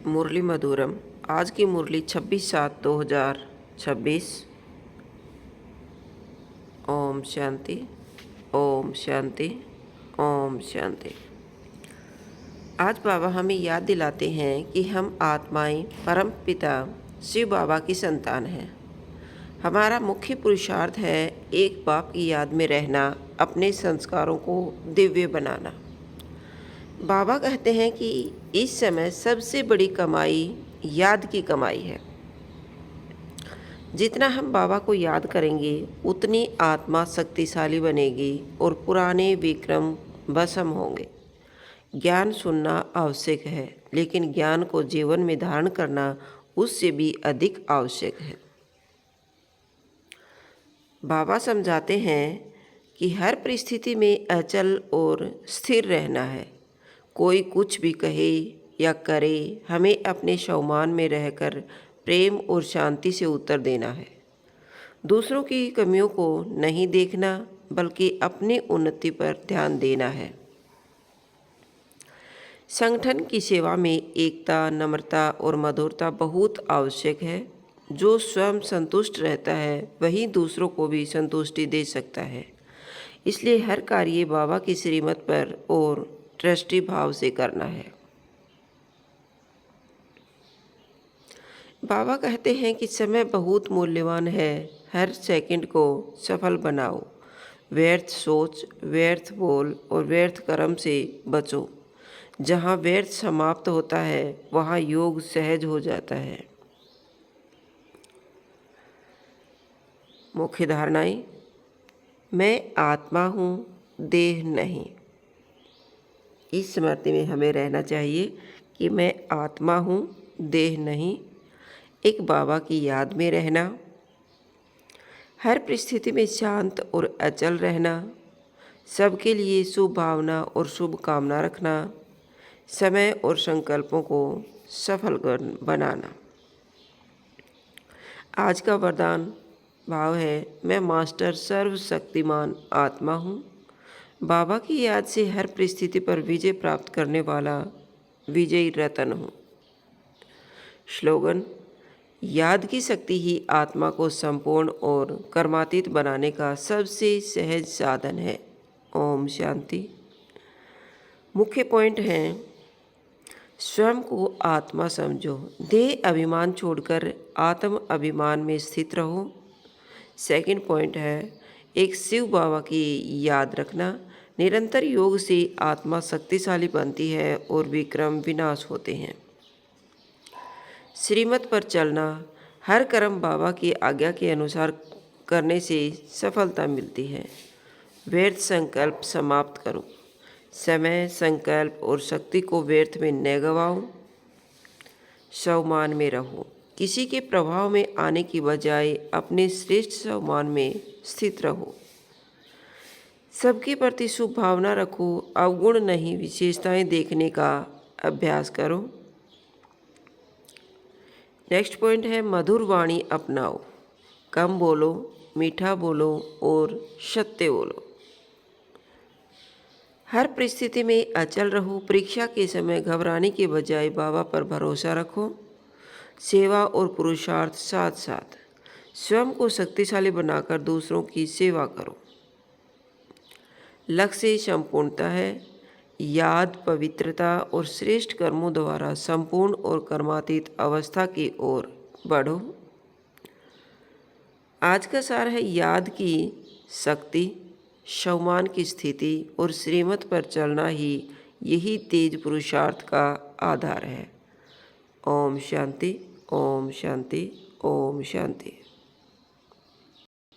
मुरली मधुरम। आज की मुरली 26/7/2026। ओम शांति, ओम शांति, ओम शांति। आज बाबा हमें याद दिलाते हैं कि हम आत्माएं परम पिता शिव बाबा की संतान हैं। हमारा मुख्य पुरुषार्थ है एक बाप की याद में रहना, अपने संस्कारों को दिव्य बनाना। बाबा कहते हैं कि इस समय सबसे बड़ी कमाई याद की कमाई है। जितना हम बाबा को याद करेंगे उतनी आत्मा शक्तिशाली बनेगी और पुराने विक्रम भस्म होंगे। ज्ञान सुनना आवश्यक है, लेकिन ज्ञान को जीवन में धारण करना उससे भी अधिक आवश्यक है। बाबा समझाते हैं कि हर परिस्थिति में अचल और स्थिर रहना है। कोई कुछ भी कहे या करे, हमें अपने स्वाभिमान में रहकर प्रेम और शांति से उत्तर देना है। दूसरों की कमियों को नहीं देखना, बल्कि अपनी उन्नति पर ध्यान देना है। संगठन की सेवा में एकता, नम्रता और मधुरता बहुत आवश्यक है। जो स्वयं संतुष्ट रहता है वही दूसरों को भी संतुष्टि दे सकता है। इसलिए हर कार्य बाबा की श्रीमत पर और ट्रस्टी भाव से करना है। बाबा कहते हैं कि समय बहुत मूल्यवान है, हर सेकंड को सफल बनाओ। व्यर्थ सोच, व्यर्थ बोल और व्यर्थ कर्म से बचो। जहाँ व्यर्थ समाप्त होता है वहाँ योग सहज हो जाता है। मुख्य धारणाएं: मैं आत्मा हूँ, देह नहीं। इस स्मृति में हमें रहना चाहिए कि मैं आत्मा हूँ, देह नहीं। एक बाबा की याद में रहना, हर परिस्थिति में शांत और अचल रहना, सबके लिए शुभ भावना और शुभ कामना रखना, समय और संकल्पों को सफल बनाना। आज का वरदान भाव है, मैं मास्टर सर्वशक्तिमान आत्मा हूँ। बाबा की याद से हर परिस्थिति पर विजय प्राप्त करने वाला विजयी रतन हूँ। स्लोगन: याद की शक्ति ही आत्मा को संपूर्ण और कर्मातीत बनाने का सबसे सहज साधन है। ओम शांति। मुख्य पॉइंट हैं: स्वयं को आत्मा समझो, देह अभिमान छोड़कर आत्म अभिमान में स्थित रहो। सेकंड पॉइंट है, एक शिव बाबा की याद रखना। निरंतर योग से आत्मा शक्तिशाली बनती है और विक्रम विनाश होते हैं। श्रीमत पर चलना, हर कर्म बाबा की आज्ञा के अनुसार करने से सफलता मिलती है। व्यर्थ संकल्प समाप्त करो, समय, संकल्प और शक्ति को व्यर्थ में न गवाओ। स्वाभिमान में रहो, किसी के प्रभाव में आने की बजाय अपने श्रेष्ठ स्वाभिमान में स्थित रहो। सबके प्रति शुभ भावना रखो, अवगुण नहीं विशेषताएं देखने का अभ्यास करो। नेक्स्ट पॉइंट है, मधुर वाणी अपनाओ, कम बोलो, मीठा बोलो और सत्य बोलो। हर परिस्थिति में अचल रहो, परीक्षा के समय घबराने के बजाय बाबा पर भरोसा रखो। सेवा और पुरुषार्थ साथ साथ, स्वयं को शक्तिशाली बनाकर दूसरों की सेवा करो। लक्ष्य संपूर्णता है, याद, पवित्रता और श्रेष्ठ कर्मों द्वारा संपूर्ण और कर्मातीत अवस्था की ओर बढ़ो। आज का सार है, याद की शक्ति, स्वाभिमान की स्थिति और श्रीमत पर चलना ही यही तेज पुरुषार्थ का आधार है। ओम शांति, ओम शांति, ओम शांति।